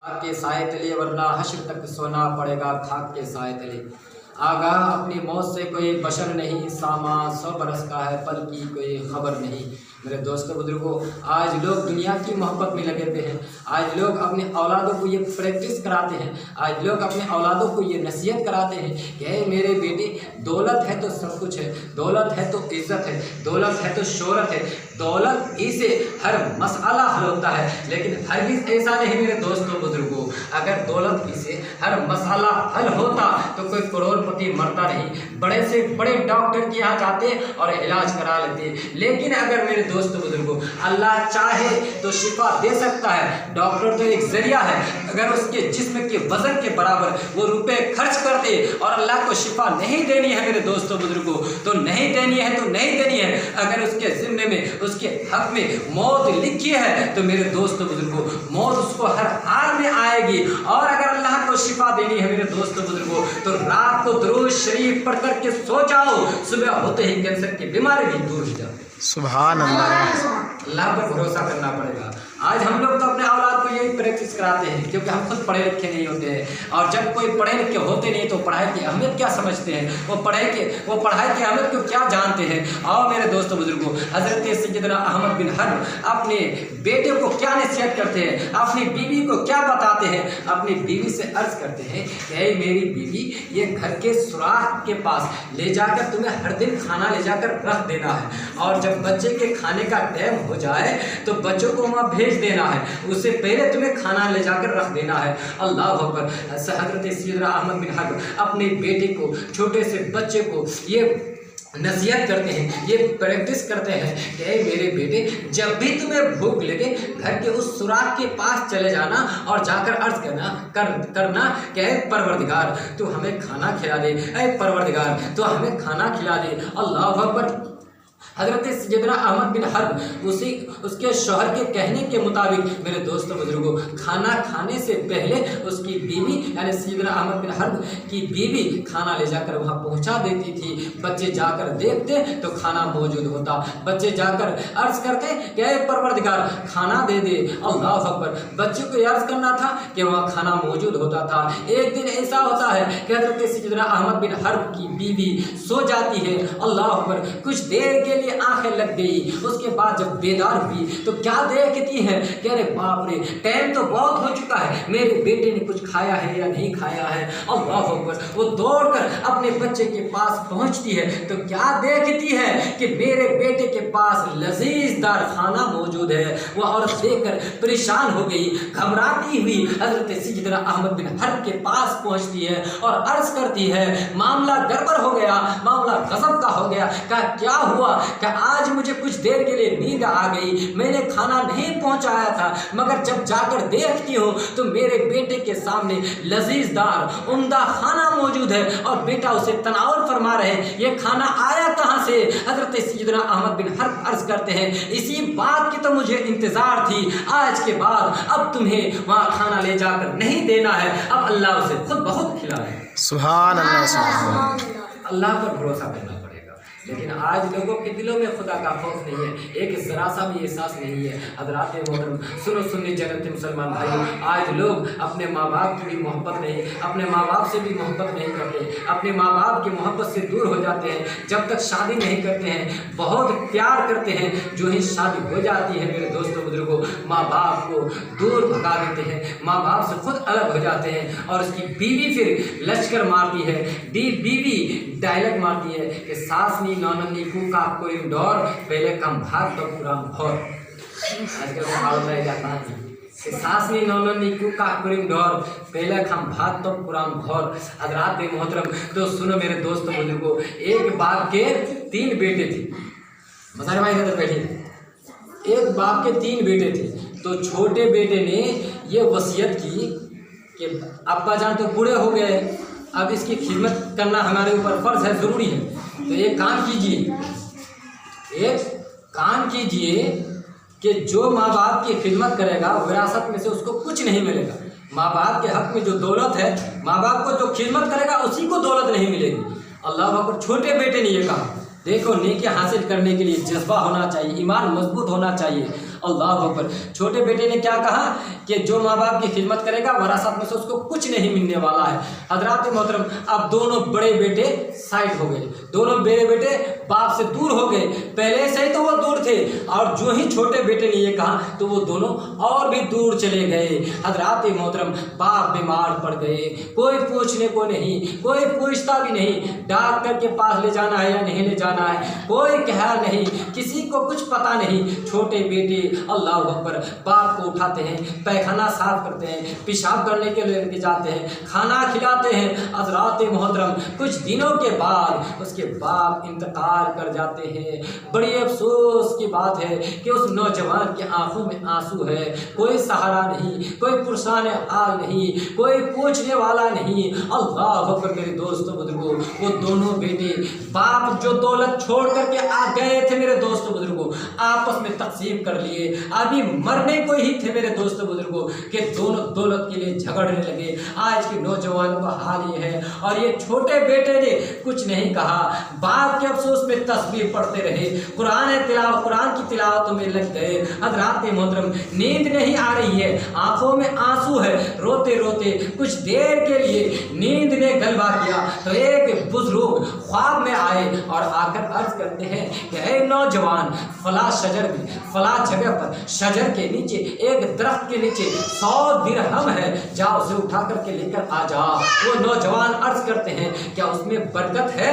खाक के साए तले, वरना हश्र तक सोना पड़ेगा खाक के साए तले। आगाह अपनी मौत से कोई बशर नहीं, सामा 100 बरस का है पल की कोई खबर नहीं। मेरे दोस्तों बुजुर्गों, आज लोग दुनिया की मोहब्बत में लगे हुए हैं। आज लोग अपने औलादों को ये प्रैक्टिस कराते हैं, आज लोग अपने औलादों को ये नसीहत कराते हैं कि हे मेरे बेटे, दौलत है तो सब कुछ है, दौलत है तो इज़्ज़त है, दौलत है तो शोहरत है, दौलत ही से हर मसला हल होता है। लेकिन हरगिज़ ऐसा नहीं मेरे दोस्तों बुजुर्गों, अगर दौलत ही से हर मसला हल होता तो कोई करोड़पति मरता नहीं, बड़े से बड़े डॉक्टर के यहाँ जाते और इलाज करा लेते। लेकिन अगर मेरे दोस्तों बुजुर्गों, अल्लाह चाहे तो शिफा दे सकता है। डॉक्टर तो एक जरिया है, अगर उसके जिस्म के वजन के बराबर वो रुपए खर्च कर दे और अल्लाह को शिफा नहीं देनी है मेरे दोस्तों बुजुर्गों, तो नहीं देनी है, तो नहीं देनी है। अगर उसके जिम्मे में, उसके हक में मौत लिखी है तो मेरे दोस्तों बुजुर्गों, मौत उसको हर हाल में आएगी। और अगर अल्लाह को शिफा देनी है मेरे दोस्तों बुजुर्गों, तो रात को दुरूद शरीफ पढ़ करके सो जाओ, सुबह होते ही कैंसर की बीमारी भी दूर हो जाती है। सुभान अल्लाह। अल्लाह पर भरोसा करना पड़ेगा। आज हम लोग तो अपने औलाद को यही प्रैक्टिस कराते हैं, क्योंकि हम खुद पढ़े लिखे नहीं होते हैं। और जब कोई पढ़े लिखे होते नहीं तो पढ़ाई की अहमियत क्या समझते हैं, वो पढ़ाई की अहमियत को क्या जानते हैं। और मेरे दोस्तों बुजुर्गों, हज़रत सैयदना अहमद बिन हर्ब अपने बेटे को क्या नसीहत करते हैं, अपनी बीवी को क्या बताते हैं। अपनी बीवी से अर्ज करते हैं कि मेरी बीवी, ये घर के सुराख के पास ले जाकर तुम्हें हर दिन खाना ले जाकर रख देना है, और जब बच्चे के खाने का टाइम हो जाए तो बच्चों को वहाँ भेज देना है, उससे पहले तुम्हें खाना ले जाकर रख देना है। अल्लाह अकबर। हज़रत सैयदना अहमद बिन हर्ब अपने बेटे को, छोटे से बच्चे को ये नसीहत करते हैं, ये प्रैक्टिस करते हैं कि मेरे बेटे, जब भी तुम्हें भूख लगे घर के उस सुराख के पास चले जाना और जाकर अर्ज करना कि परवरदिगार तू हमें खाना खिला दे, ऐ परवरदिगार तू हमें खाना खिला दे। अल्लाह अकबर। हज़रत सैयदना अहमद बिन हर्ब उसके शौहर के कहने के मुताबिक मेरे दोस्तों बुजुर्गों, खाना खाने से पहले उसकी बीवी यानी सैयदना अहमद बिन हर्ब की बीवी खाना ले जाकर वहाँ पहुँचा देती थी। बच्चे जाकर देखते तो खाना मौजूद होता, बच्चे जाकर अर्ज करते कि ऐ परवरदिगार खाना दे दे। अल्लाह अकबर। बच्चे को अर्ज करना था कि वहाँ खाना मौजूद होता था। एक दिन ऐसा होता है कि हज़रत सैयदना अहमद बिन हर्ब की बीवी सो जाती है। अल्लाह अकबर। कुछ देर के लिए आंखें लग गई, उसके बाद जब बेदार हुई तो क्या देखती है कि अरे बाप रे, टाइम तो बहुत हो चुका है, मेरे बेटे ने कुछ खाया है या नहीं खाया है। अल्लाह अकबर। वो दौड़कर अपने बच्चे के पास पहुंचती है तो क्या देखती है कि मेरे बेटे के पास लजीजदार खाना मौजूद है। वो औरत देखकर परेशान हो गई, घबराती हुई हज़रत सैयदना अहमद बिन हर्ब के पास पहुंचती है और अर्ज करती है, मामला गड़बड़ हो गया, मामला गजब का हो गया। क्या हुआ कि आज मुझे कुछ देर के लिए नींद आ गई, मैंने खाना नहीं पहुंचाया था, मगर जब जाकर देखती हूँ तो मेरे बेटे के सामने लजीजदार उम्दा खाना मौजूद है और बेटा उसे तनावल फरमा रहे हैं। ये खाना आया कहाँ से? हज़रत सैयदना अहमद बिन हर्ब अर्ज करते हैं, इसी बात की तो मुझे इंतज़ार थी, आज के बाद अब तुम्हें वहाँ खाना ले जाकर नहीं देना है, अब अल्लाह उसे खुद बहुत खिलाए। सुभान अल्लाह। अल्लाह पर भरोसा करना पड़ेगा। लेकिन आज लोगों के दिलों में खुदा का खौफ नहीं है, एक ज़रा सा भी एहसास नहीं है। हज़रात मोहतरम, सुनो सुन्नी जन्नती मुसलमान भाइयों, आज लोग अपने माँ बाप की भी मोहब्बत नहीं, अपने माँ बाप से भी मोहब्बत नहीं करते, अपने माँ बाप की मोहब्बत से दूर हो जाते हैं। जब तक शादी नहीं करते हैं बहुत प्यार करते हैं, जो ही शादी हो जाती है मेरे दोस्तों बुजुर्गों, माँ बाप को दूर भगा देते हैं, माँ बाप से खुद अलग हो जाते हैं। और उसकी बीवी फिर लश्कर मारती है, बीवी डायलॉग मारती है कि सासनी नौननी का कोई डर, पहले कम भाग तो पूरा भौर। आजकल में जाता है कि सासनी नौननी का कोई डर, पहले कम भाग तो पूरा भौर। हज़रात मोहतरम, तो सुनो मेरे दोस्तों बुजुर्गों, एक बाप के 3 बेटे थे। मसारे भाई इधर बैठिए। एक बाप के 3 बेटे थे, तो छोटे बेटे ने ये वसीयत की कि अब्बा जान तो बूढ़े हो गए, अब इसकी खिदमत करना हमारे ऊपर फ़र्ज़ है, ज़रूरी है। तो एक काम कीजिए कि जो माँ बाप की खिदमत करेगा विरासत में से उसको कुछ नहीं मिलेगा। माँ बाप के हक़ में जो दौलत है, माँ बाप को जो खिदमत करेगा उसी को दौलत नहीं मिलेगी। अल्लाह अकबर। छोटे बेटे ने ये कहा। देखो, नेकी हासिल करने के लिए जज्बा होना चाहिए, ईमान मजबूत होना चाहिए। अल्लाह अकबर। छोटे बेटे ने क्या कहा कि जो माँ बाप की खिदमत करेगा वरासत में से उसको कुछ नहीं मिलने वाला है। हजरात मोहतरम, अब दोनों बड़े बेटे साइड हो गए, दोनों बड़े बेटे बाप से दूर हो गए। पहले से ही तो वो दूर थे और जो ही छोटे बेटे ने ये कहा तो वो दोनों और भी दूर चले गए। हजरात मोहतरम, बाप बीमार पड़ गए, कोई पूछने को नहीं, कोई पूछता भी नहीं, डॉक्टर के पास ले जाना है या नहीं ले जाना है कोई कहा नहीं, किसी को कुछ पता नहीं। छोटे बेटे अल्लाह अकबर बाप को उठाते हैं, पैखाना साफ करते हैं, पेशाब करने के लिए लेके जाते हैं, खाना खिलाते हैं। हजरात मोहतरम, कुछ दिनों के बाद उसके बाप इंतकाल कर जाते हैं। बड़ी अफसोस की बात है कि उस नौजवान की आंखों में आंसू है, कोई सहारा नहीं, कोई पुरसान आल नहीं, कोई पूछने वाला नहीं। अल्लाह अकबर मेरे दोस्तों बुजुर्गों, वो दोनों बेटे बाप जो दौलत छोड़ करके आ गए थे मेरे दोस्तों बुजुर्गों, आपस में तकसीम कर लिए। अभी मरने को ही थे मेरे दोस्तों बुजुर्गों कि दोनों दौलत के लिए झगड़ने लगे। आज के नौजवानों का हाल ये है। और ये छोटे बेटे ने कुछ नहीं कहा, बाप के अफसोस में तस्बीह पढ़ते रहे, कुरान की तिलावत में लग गए। हजरात मोहतरम, नींद नहीं आ रही है, आंखों में आंसू है, रोते रोते कुछ देर के लिए नींद ने गलबा किया तो एक बुजुर्ग ख्वाब में आए और आकर अर्ज करते हैं कि हे नौजवान, फला शजर में, फला जगह पर शजर के नीचे एक दरख्त के नीचे 100 दिरहम है, जाओ उसे उठा करके लेकर आ जाओ। वो नौजवान अर्ज करते हैं क्या उसमें बरकत है,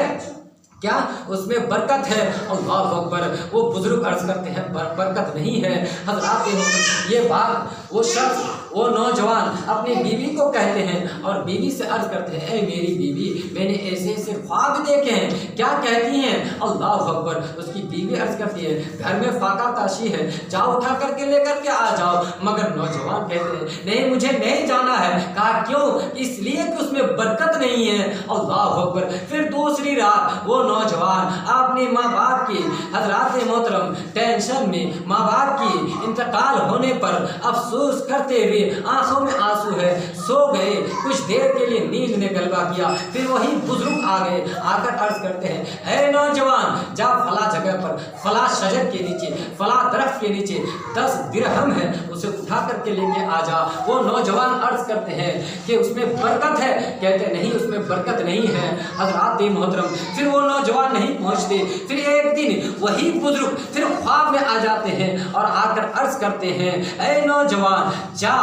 क्या उसमें बरकत है? अल्लाह अकबर। वो बुजुर्ग अर्ज करते हैं बरकत नहीं है। हजरात ये बात वो शख्स, वो नौजवान अपनी बीवी को कहते हैं और बीवी से अर्ज करते हैं, ए मेरी बीवी, मैंने ऐसे ऐसे ख्वाब देखे हैं, क्या कहती हैं? अल्लाह अकबर। उसकी बीवी अर्ज करती है घर में फाका ताशी है, जाओ उठा करके लेकर के आ जाओ। मगर नौजवान कहते हैं नहीं, मुझे नहीं जाना है। कहा क्यों? इसलिए कि उसमें बरकत नहीं है। अल्लाह अकबर। फिर दूसरी रात वो नौजवान अपने माँ बाप की, हजरात मोहतरम, टेंशन में माँ बाप की इंतकाल होने पर अफसोस करते हुए आंखों में आंसू है, सो गए। कुछ देर के लिए नींद ने गलबा किया, फिर वही बुजुर्ग आ गए, आकर अर्ज करते हैं, ऐ नौजवान, जा फला जगह पर, फला शजर के नीचे, फला दरख्त के नीचे 10 दिरहम है, उसे उठा करके लेके आ जा। वो नौजवान अर्ज करते हैं कि उसमें बरकत है, कहते नहीं उसमें बरकत नहीं है। हजरात मोहतरम, फिर वो नौजवान नहीं पहुंचते। फिर एक दिन वही बुजुर्ग फिर ख्वाब में आ जाते हैं और आकर अर्ज करते हैं, ऐ नौजवान, जा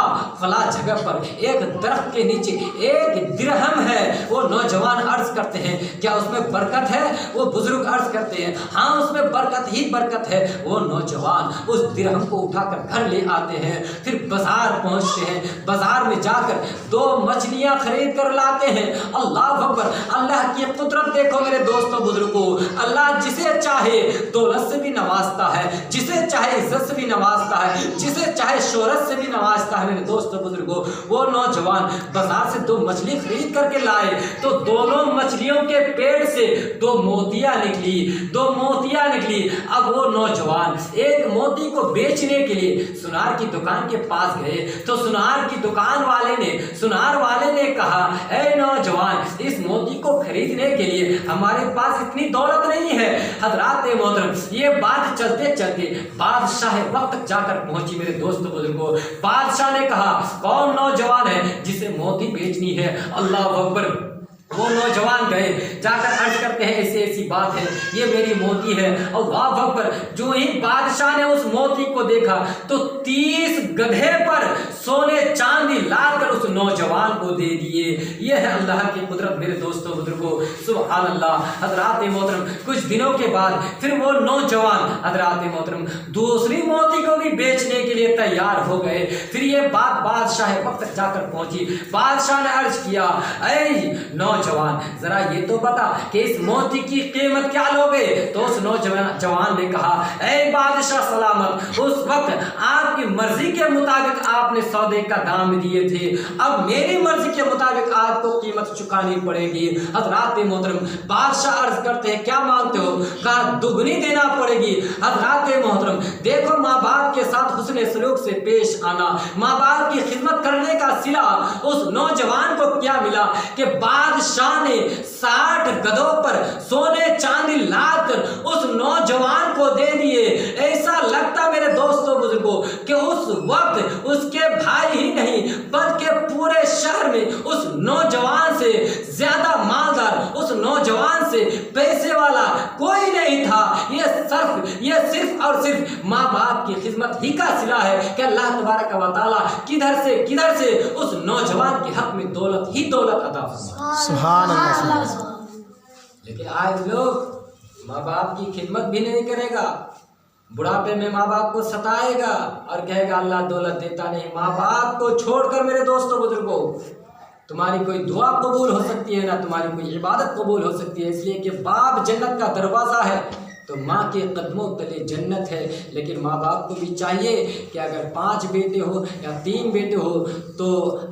फला जगह पर एक दरख्त के नीचे 1 दिरहम है। वो नौजवान अर्ज करते हैं क्या उसमें बरकत है? वो बुजुर्ग अर्ज करते हैं हाँ उसमें बरकत ही बरकत है। वो नौजवान उस दिरहम को उठाकर घर ले आते हैं। फिर बाजार पहुंचते हैं, बाजार में जाकर 2 मछलियां खरीद कर लाते हैं। अल्लाह अकबर। अल्लाह की कुदरत देखो मेरे दोस्तों बुजुर्गों, अल्लाह जिसे चाहे दौलत से भी नवाजता है, जिसे चाहे इज्जत से भी नवाजता है, जिसे चाहे शोहरत से भी नवाजता है। मेरे दोस्तों बुजुर्गों, वो नौजवान बाजार से 2 मछली खरीद करके लाए तो दोनों मछलियों के पेड़ से 2 मोतियां निकली, 2 मोतियां निकली। अब वो नौजवान एक मोती को बेचने के लिए सुनार की दुकान के पास गए तो सुनार की दुकान वाले ने कहा, ऐ नौजवान, इस मोती को खरीदने के लिए हमारे पास इतनी दौलत नहीं है। हजरात मोहतरम, ये बात चलते चलते बादशाह वक्त तक जाकर पहुंची। मेरे दोस्तों बुजुर्गों, बादशाह ने कहा कौन नौजवान है जिसे मोती बेचनी है? अल्लाह अकबर। वो नौजवान गए, जाकर अर्ज करते हैं ऐसी ऐसी बात है, ये मेरी मोती है। अल्लाह अकबर। जो ही बादशाह ने उस मोती को देखा तो 30 गधे पर सोने चांदी लाकर उस नौजवान को दे दिए। ये है अल्लाह की कुदरत मेरे दोस्तों बुजुर्गों, सुभान अल्लाह। हजरात मोहतरम, कुछ दिनों के बाद फिर वो नौजवान हजरात मोहतरम दूसरी मोती को भी बेचने के लिए तैयार हो गए। फिर ये बात बादशाह वक्त तक जाकर पहुंची। बादशाह ने अर्ज किया, ऐ नौजवान, जरा ये तो बता कि इस मोती की कीमत क्या लोगे? तो उस नौजवान ने कहा, ऐ बादशाह सलामत, उस वक्त आपकी मर्जी के मुताबिक आपने सौदे का दाम दिए थे, अब मेरी मर्जी के मुताबिक आपको कीमत चुकानी पड़ेगी। हजरात मोहतरम, बादशाह अर्ज करते हैं क्या मांगते हो? कहा दुगनी देना पड़ेगी। हजरात मोहतरम, देखो माँ बाप के साथ हुस्न सलूक से पेश आना, माँ बाप की खिदमत करने का सिला उस नौजवान को क्या मिला कि बादशाह ने 60 गधों पर सोने चांदी लाकर उस नौजवान को दे दिए। ऐसा लगता मेरे दोस्तों बुजुर्गों कि उस वक्त उसके भाई ही नहीं बल्कि पूरे शहर में उस नौजवान से ज्यादा मालदार, उस नौजवान से पैसे वाला कोई नहीं था। ये सिर्फ और सिर्फ माँ बाप की खिदमत ही का सिला है कि अल्लाह तबारक व तआला किधर से उस नौजवान के हक में दौलत ही दौलत अता फरमाए। सुभान अल्लाह। लेकिन आज लोग माँ बाप की खिदमत भी नहीं करेगा, बुढ़ापे में माँ बाप को सताएगा और कहेगा अल्लाह दौलत देता नहीं। माँ बाप को छोड़कर मेरे दोस्तों बुजुर्गों, तुम्हारी कोई दुआ कबूल हो सकती है ना तुम्हारी कोई इबादत कबूल हो सकती है, इसलिए कि बाप जन्नत का दरवाज़ा है तो माँ के कदमों तले जन्नत है। लेकिन माँ बाप को भी चाहिए कि अगर 5 बेटे हो या 3 बेटे हो तो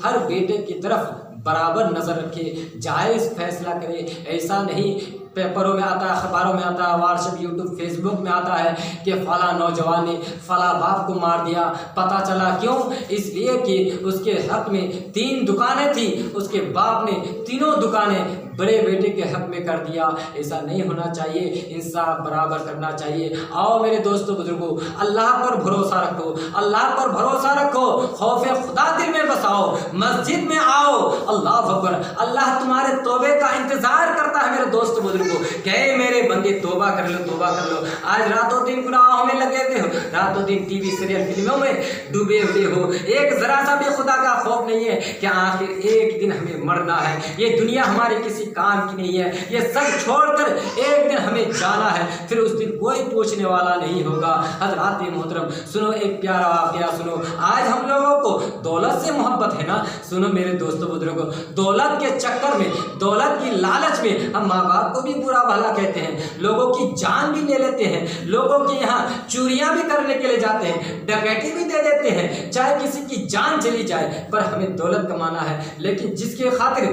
हर बेटे की तरफ बराबर नज़र रखे, जायज़ फैसला करे। ऐसा नहीं पेपरों में आता है, अखबारों में आता है, व्हाट्सएप यूट्यूब फेसबुक में आता है कि फला नौजवान ने फला बाप को मार दिया। पता चला क्यों? इसलिए कि उसके हक में 3 दुकानें थी, उसके बाप ने तीनों दुकानें बड़े बेटे के हक में कर दिया। ऐसा नहीं होना चाहिए, इंसाफ बराबर करना चाहिए। आओ मेरे दोस्तों बुजुर्गों, अल्लाह पर भरोसा रखो, अल्लाह पर भरोसा रखो, खौफ खुदा दिल में बसाओ, मस्जिद में आओ, अल्लाह अकबर। अल्लाह तुम्हारे तौबे का इंतजार करता है मेरे दोस्त बुजुर्गों। कहे मेरे बंदे तौबा कर लो, तौबा कर लो। आज रातों दिन गुनाहों में लगे हुए हो, रातों दिन टीवी सीरियल फिल्मों में डूबे हुए हो, एक जरा सा भी खुदा का खौफ नहीं है कि आखिर एक दिन हमें मरना है, ये दुनिया हमारी किसी काम की नहीं है, ये सब छोड़कर एक दिन हमें जाना है, फिर उस दिन कोई पूछने वाला नहीं होगा। हज़रात मोहतरम, सुनो एक प्यारा वाक़या सुनो। आज हम लोगों को दौलत से मोहब्बत है ना, सुनो मेरे दोस्तों बुजुर्गों, दौलत के चक्कर में, दौलत की लालच में हम माँ बाप को भी बुरा भला कहते हैं, लोगों की जान भी ले लेते हैं, लोगों के यहाँ चोरियां भी करने के लिए जाते हैं, डकैती भी दे देते हैं, चाहे किसी की जान चली जाए, पर हमें दौलत कमाना है। लेकिन जिसके खातिर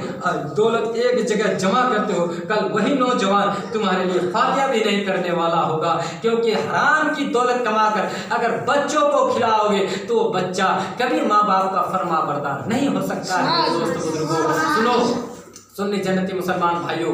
दौलत एक जगह जमा करते हो, कल वही नौजवान तुम्हारे लिए फातिहा भी नहीं करने वाला होगा, क्योंकि हराम की दौलत कमाकर अगर बच्चों को खिलाओगे तो वो बच्चा कभी माँ बाप का फरमा बरदार नहीं हो सकता है। दोस्तों बुजुर्गों सुनो, सुन्नी जन्नती मुसलमान भाइयों,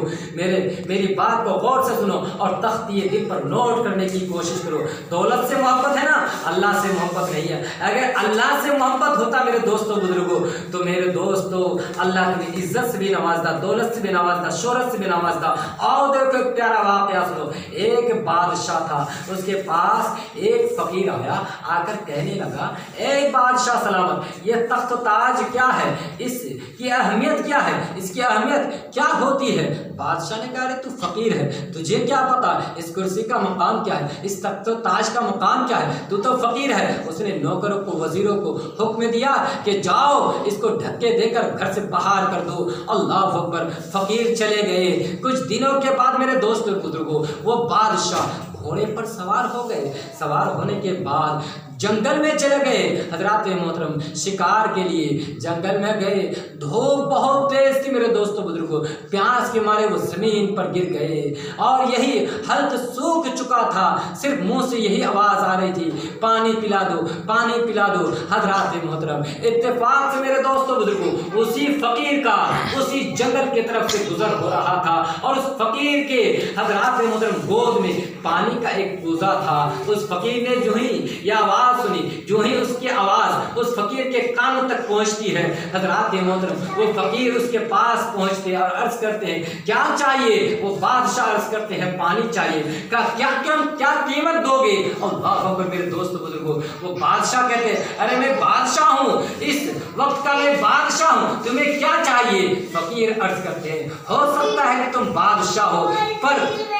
मेरी बात को गौर से सुनो और तख्ती दिल पर नोट करने की कोशिश करो। दौलत से मोहब्बत है ना, अल्लाह से मोहब्बत नहीं है। अगर अल्लाह से मोहब्बत होता मेरे दोस्तों बुजुर्गों, तो मेरे दोस्तों अल्लाह तुम्हें इज्जत से भी नवाजदा, दौलत से भी नवाजदा, शोहरत से भी नवाजदा। आओ देखो एक प्यारा वाक़या सुनो। एक बादशाह था, उसके पास एक फ़कीर आया, आकर कहने लगा, ए बादशाह सलामत, ये तख्त ताज क्या है, इसकी अहमियत क्या है, इसकी अहमियत क्या होती है? बादशाह ने कहा, अरे तू फकीर है, तुझे क्या पता इस कुर्सी का मकाम क्या है, इस तख्त ताज का मकाम क्या है, तू तो फकीर है। उसने नौकरों को, वजीरों को हुक्म दिया कि जाओ इसको धक्के देकर घर से बाहर कर दो। अल्लाह अकबर। फकीर चले गए। कुछ दिनों के बाद मेरे दोस्त बुजुर्गों, वो बादशाह घोड़े पर सवार हो गए। सवार होने के बाद जंगल में चले गए। हजरात मोहतरम, शिकार के लिए जंगल में गए। धूप बहुत तेज थी मेरे दोस्तों बुजुर्गों, प्यास के मारे वो जमीन पर गिर गए और यही हल्क सूख चुका था, सिर्फ मुंह से यही आवाज आ रही थी, पानी पिला दो, पानी पिला दो। हजरात मोहतरम, इत्तेफाक से मेरे दोस्तों बुजुर्गों, उसी फकीर का उसी जंगल की तरफ से गुजर हो रहा था और उस फकीर के हजरात मोहतरम गोद में पानी का एक कूजा था। उस फकीर ने जो ही यह आवाज सुनी, जो ही उसकी आवाज उस फकीर के कानों तक पहुंचती है, हजरात मोहतरम, वो फकीर उसके पास पहुंचते हैं और अर्ज करते हैं, क्या चाहिए? वो बादशाह अर्ज करते हैं, पानी चाहिए। क्या कीमत दोगे? और मेरे दोस्त बुजुर्गों, वो बादशाह कहते हैं, अरे मैं बादशाह हूँ, इस वक्त का मैं बादशाह हूँ, तुम्हें क्या चाहिए? फकीर अर्ज करते हैं, हो सकता है कि तुम बादशाह हो, पर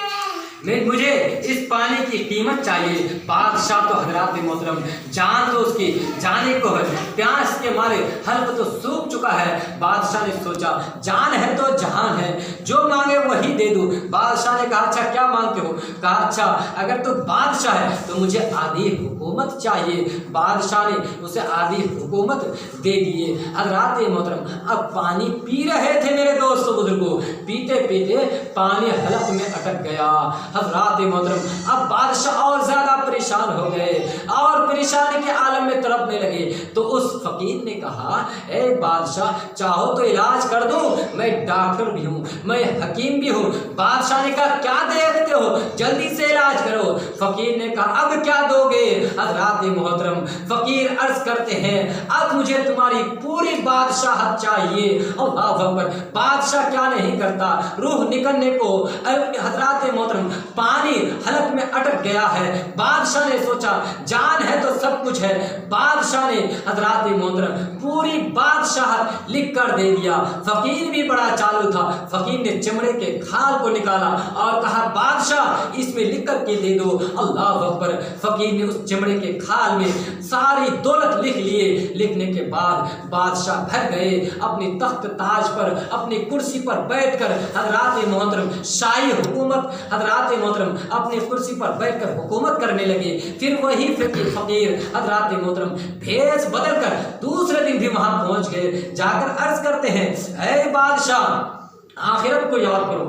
मुझे इस पानी की कीमत चाहिए। बादशाह तो हजरात मोहतरम जान तो उसकी जाने को है, प्यास के मारे हल्क तो सूख चुका है। बादशाह ने सोचा जान है तो जहान है, जो मांगे वही दे दूं। बादशाह ने कहा अच्छा क्या मांगते हो? कहा अच्छा अगर तो बादशाह है तो मुझे आधी हुकूमत चाहिए। बादशाह ने उसे आधी हुकूमत दे दिए। हजरात मोहतरम अब पानी पी रहे थे मेरे दोस्तों बुजुर्गों, पीते पीते पानी हलक में अटक गया। हजरात मोहतरम अब बादशाह और ज्यादा परेशान हो गए और परेशानी के आलम में तड़पने लगे। तो उस फकीर ने कहा ए बादशाह चाहो तो इलाज कर दूं, मैं डॉक्टर भी हूँ, मैं हकीम भी हूँ। बादशाह ने कहा क्या देखते हो, जल्दी से इलाज करो। फकीर ने कहा अब क्या दोगे? हजरात मोहतरम फकीर अर्ज करते हैं अब मुझे तुम्हारी पूरी बादशाहत चाहिए। अल्लाह अकबर। बादशाह क्या नहीं करता, रूह निकलने को। हजरात मोहतरम पानी हलक में अटक गया है। बादशाह ने सोचा जान है तो सब कुछ है। बादशाह ने हजरात मोहतरम पूरी बादशाहत लिख कर दे दिया। फकीर भी बड़ा चालू था। फकीर ने चमड़े के खाल को निकाला और कहा बादशाह इसमें लिख कर के दे दो। अल्लाह अकबर। फकीर ने उस चमड़े के खाल में सारी दौलत लिख लिए। लिखने के बाद बादशाह घर गए, अपनी तख्त ताज पर अपनी कुर्सी पर बैठकर हजरात मोहतरम शाही हुकूमत हजरात मोहतरम अपनी कुर्सी पर बैठकर हुकूमत करने लगे। फिर वही फकीर हजरात मोहतरम भेष बदल कर दूसरे दिन भी वहां पहुंच गए। जाकर अर्ज करते हैं ऐ बादशाह आखिरत को याद करो।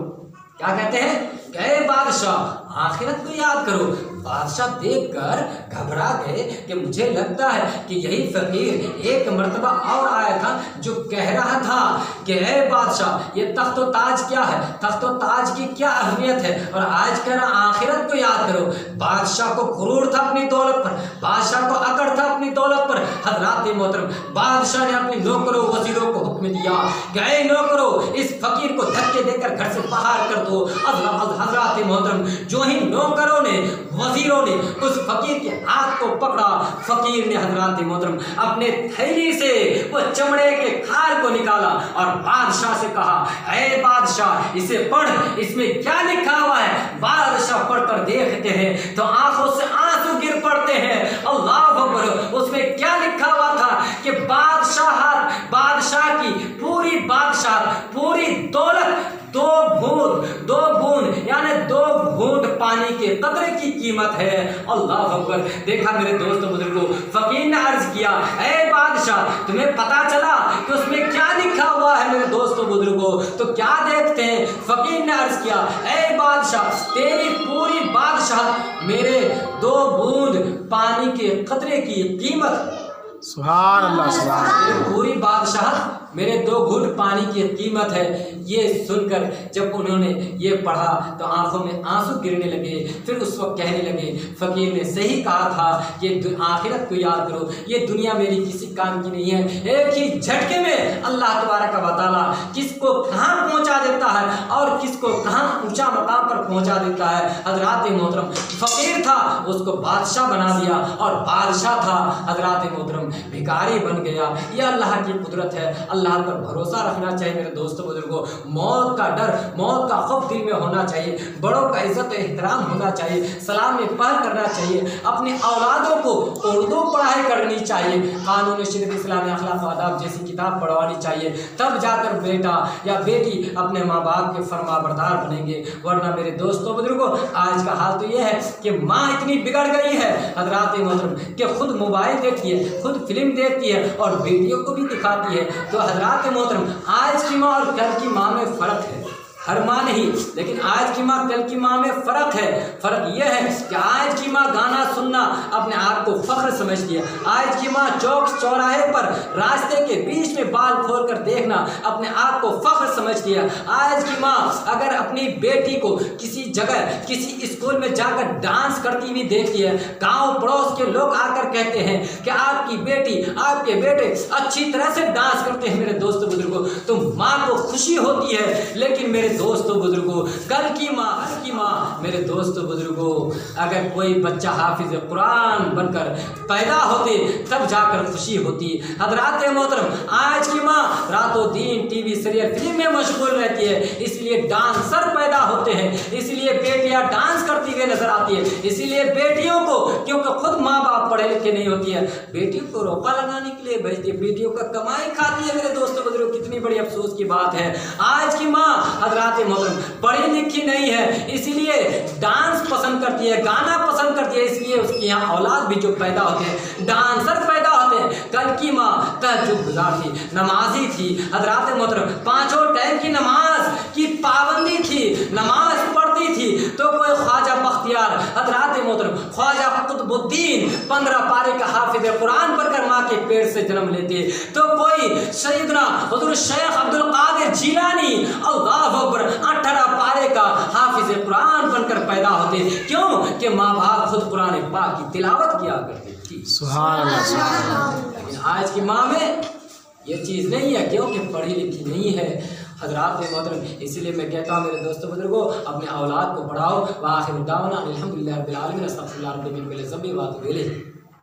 क्या कहते हैं? ऐ बादशाह आखिरत को याद करो। बादशाह देखकर घबरा गए कि मुझे लगता है कि यही फकीर एक मर्तबा और आया था जो कह रहा था कि ऐ बादशाह ये तख्त ताज क्या है, तख्त ताज की क्या अहमियत है, और आज कह रहा आखिरत को याद करो। बादशाह को गुरूर था अपनी दौलत पर, बादशाह को अकड़ था अपनी दौलत पर। हजरात मोहतरम बादशाह ने अपने नौकरों वजीरों को हुक्म दिया कि ऐ नौकरों इस फकीर को धक्के देकर घर से बाहर कर दो। हजरात मोहतरम जो ही नौकरों ने वजीरों ने उस फकीर के हाथ को पकड़ा, फकीर ने हजरात मोहतरम अपने थैली से वो चमड़े के खाल को निकाला और बादशाह से कहा ऐ बादशाह इसे पढ़, इसमें क्या लिखा हुआ है। बादशाह पढ़कर देखते हैं तो आंखों से आंसू गिर पड़ते हैं। अल्लाह अकबर। उसमें क्या लिखा हुआ था कि बादशाह की पूरी बादशाह पूरी दौलत दो बूंद यानी 2 घूंट पानी के कतरे की कीमत है। अल्लाह अकबर। देखा मेरे दोस्तों बुजुर्गों, फकीर ने अर्ज किया ऐ बादशाह तुम्हें पता चला कि उसमें क्या लिखा हुआ है? मेरे दोस्तों बुजुर्गों तो क्या देखते हैं, फकीर ने अर्ज किया ऐ बादशाह तेरी पूरी बादशाह मेरे 2 बूंद पानी के कतरे की कीमत। सुभान अल्लाह सुभान अल्लाह। पूरी बादशाह मेरे 2 घूंट पानी की कीमत है। ये सुनकर जब उन्होंने ये पढ़ा तो आंखों में आंसू गिरने लगे। फिर उस वक्त कहने लगे फकीर ने सही कहा था, ये आखिरत को याद करो, ये दुनिया मेरी किसी काम की नहीं है। एक ही झटके में अल्लाह तबारक व तआला किसको कहाँ पहुँचा देता है और किसको कहाँ ऊंचा मकाम पर पहुँचा देता है। हजरात मोहतरम फकीर था उसको बादशाह बना दिया और बादशाह था हजरात मोहतरम भिखारी बन गया। ये अल्लाह की कुदरत है। अल्लाह पर भरोसा रखना चाहिए मेरे दोस्तों बुजुर्गों। मौत का डर, मौत का खौफ दिल में होना चाहिए। बड़ों का इज्जत एहतराम होना चाहिए। सलाम में पहल करना चाहिए। अपने औलादों को उर्दू पढ़ाई करनी चाहिए। कानून शरीयत इस्लामी अखलाक व आदाब जैसी किताब पढ़वानी चाहिए। तब जाकर बेटा या बेटी अपने माँ बाप के फरमाबरदार बनेंगे। वरना मेरे दोस्तों बुजुर्गों आज का हाल तो यह है कि माँ इतनी बिगड़ गई है हजरात मोहतरम कि खुद मोबाइल देखती है, खुद फिल्म देखती है और बेटियों को भी दिखाती है। तो हजरात मोहतरम आज की माँ और कल की माँ में फ़र्क है। हर माँ नहीं, लेकिन आज की माँ कल की माँ में फ़र्क है। फ़र्क यह है कि आज की माँ गाना सुनना अपने आप को फ़ख्र समझती है। आज की माँ चौक चौराहे पर रास्ते के बीच में बाल खोल कर देखना अपने आप को फ़ख्र समझती है। आज की माँ अगर अपनी बेटी को किसी जगह किसी स्कूल में जाकर डांस करती हुई देखती है, गाँव पड़ोस के लोग आकर कहते हैं कि आपकी बेटी आपके बेटे अच्छी तरह से डांस करते हैं मेरे दोस्तों बुजुर्गों, तो माँ को खुशी होती है। लेकिन मेरे दोस्तों बुजुर्गों, कल की माँ मेरे दोस्तों बुजुर्गों, अगर कोई बच्चा हाफिज कुरान बनकर पैदा होते तब जाकर खुशी होती। हजरात मोहतरम, आज की माँ रातों दिन टीवी सीरियल फिल्म में मशगूल रहती है, इसलिए डांसर पैदा होते हैं, इसलिए बेटियां डांस करती हुई नजर आती है। इसीलिए बेटियों को, क्योंकि खुद माँ बाप पढ़े लिखे नहीं होती है, बेटियों को रोपा लगाने के लिए भेजती है, बेटियों का कमाई खाती है। मेरे दोस्तों बुजुर्गों, कितनी बड़ी अफसोस की बात है। आज की माँ हजरात मोहतरम पढ़ी लिखी नहीं है, इसीलिए डांस पसंद करती है, गाना पसंद करती है, इसलिए उसके यहाँ औलाद भी जो पैदा होते हैं डांसर पैदा होते हैं। कल की माँ तहज्जुद गुजार थी, नमाजी थी, हजरात मोहतरम पांचों टाइम की नमाज की पाबंदी थी, नमाज पढ़ती थी। तो कोई ख्वाजा बख्तियार, हजरात मोहतरम ख्वाजा कुतुबुद्दीन 15 पारे का हाफिज कुरान पढ़कर माँ के पेट से जन्म लेते। तो कोई सैयदना हुजूर शेख अब्दुल कादिर जिलानी अल्लाहु अकबर 18 पारे का हाफिज कुरान बनकर पैदा होते। क्यों कि माँ बाप खुद कुरान पाक की तिलावत किया करते थी। सुभान अल्लाह। आज की माँ में ये चीज़ नहीं है, क्योंकि पढ़ी लिखी नहीं है। हजरात मोहतरम, इसीलिए मैं कहता हूँ मेरे दोस्तों बुजुर्गों, अपने औलाद को पढ़ाओ। वाखिर दावना अल्हम्दुलिल्लाहि रब्बिल आलमीन, अस्तगफिरुल्लाह रब्बी मिन कुल्लि ज़ंबिन व अतूबु इलैह।